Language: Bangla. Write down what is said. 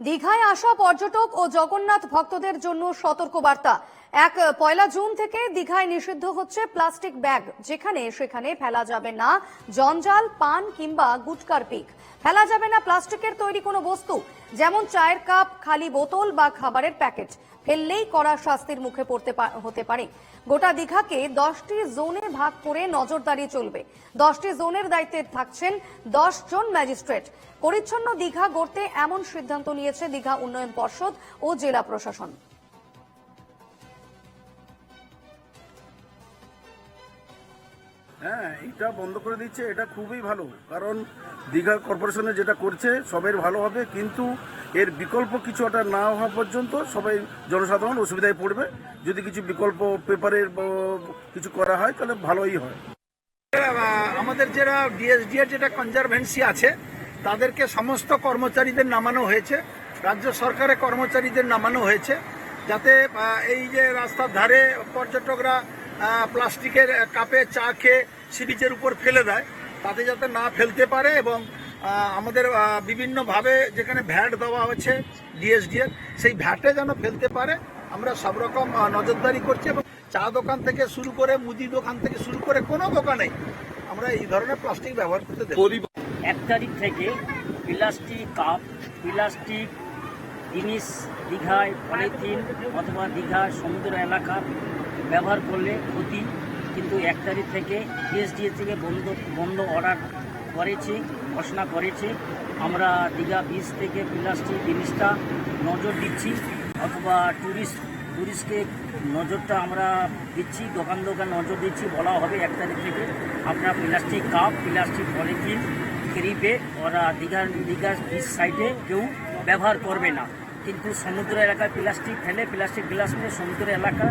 দীঘায় আসা পর্যটক ও জগন্নাথ ভক্তদের জন্য সতর্কবার্তা। 1 জুন থেকে দীঘায় নিষিদ্ধ হচ্ছে প্লাস্টিক ব্যাগ। যেখানে সেখানে ফেলা যাবে না জঞ্জাল, পান কিংবা গুটকার পিক। ফেলা যাবে না প্লাস্টিকের তৈরি কোনো বস্তু, যেমন চায়ের কাপ, খালি বোতল বা খাবারের প্যাকেট। ফেললেই কড়া শাস্তির মুখে হতে পারে। গোটা দীঘাকে 10টি জোনে ভাগ করে নজরদারি চলবে। 10টি জোনের দায়িত্বে থাকছেন 10 জন ম্যাজিস্ট্রেট। পরিচ্ছন্ন দীঘা গড়তে এমন সিদ্ধান্ত নিয়েছে দীঘা উন্নয়ন পর্ষদ ও জেলা প্রশাসন। হ্যাঁ, এটা বন্ধ করে দিচ্ছে, এটা খুবই ভালো। কারণ দীঘা কর্পোরেশনে যেটা করছে সবের ভালো হবে, কিন্তু এর বিকল্প কিছু একটা না হওয়া পর্যন্ত সবাই জনসাধারণ অসুবিধায় পড়বে। যদি কিছু বিকল্প পেপারের কিছু করা হয় তাহলে ভালোই হয়। আমাদের যারা ডিএসডি এর যেটা কনজারভেন্সি আছে তাদেরকে সমস্ত কর্মচারীদের নামানো হয়েছে, রাজ্য সরকারের কর্মচারীদের নামানো হয়েছে, যাতে এই যে রাস্তার ধারে পর্যটকরা প্লাস্টিকের কাপে চা খেয়ে সি বিচের উপর ফেলে দেয়, তাতে যাতে না ফেলতে পারে। এবং আমাদের বিভিন্নভাবে যেখানে ভ্যাট দেওয়া হচ্ছে ডিএসডি এর, সেই ভ্যাটে যেন ফেলতে পারে আমরা সব রকম নজরদারি করছি। এবং চা দোকান থেকে শুরু করে মুদি দোকান থেকে শুরু করে কোনো দোকানেই আমরা এই ধরনের প্লাস্টিক ব্যবহার করতে দেব। 1 তারিখ থেকে প্লাস্টিক কাপ, প্লাস্টিক জিনিস দীঘায় পলিথিন অথবা দীঘার সমুদ্র এলাকা ব্যবহার করলে ক্ষতি, কিন্তু 1 তারিখ থেকে ডিএসডিএ থেকে বন্ধ অর্ডার করেছে, ঘোষণা করেছে। আমরা দীঘা বিচ থেকে প্লাস্টিক জিনিসটা নজর দিচ্ছি, অথবা টুরিস্টকে নজরটা আমরা দিচ্ছি, দোকান নজর দিচ্ছি। বলা হবে 1 তারিখ থেকে আপনার প্লাস্টিক কাপ, প্লাস্টিক পলিথিন ক্যারিবে ওরা দীঘার বিচ সাইডে কেউ ব্যবহার করবে না। কিন্তু সমুদ্র এলাকায় প্লাস্টিক ফেলে, প্লাস্টিক গ্লাস নিয়ে সমুদ্র এলাকা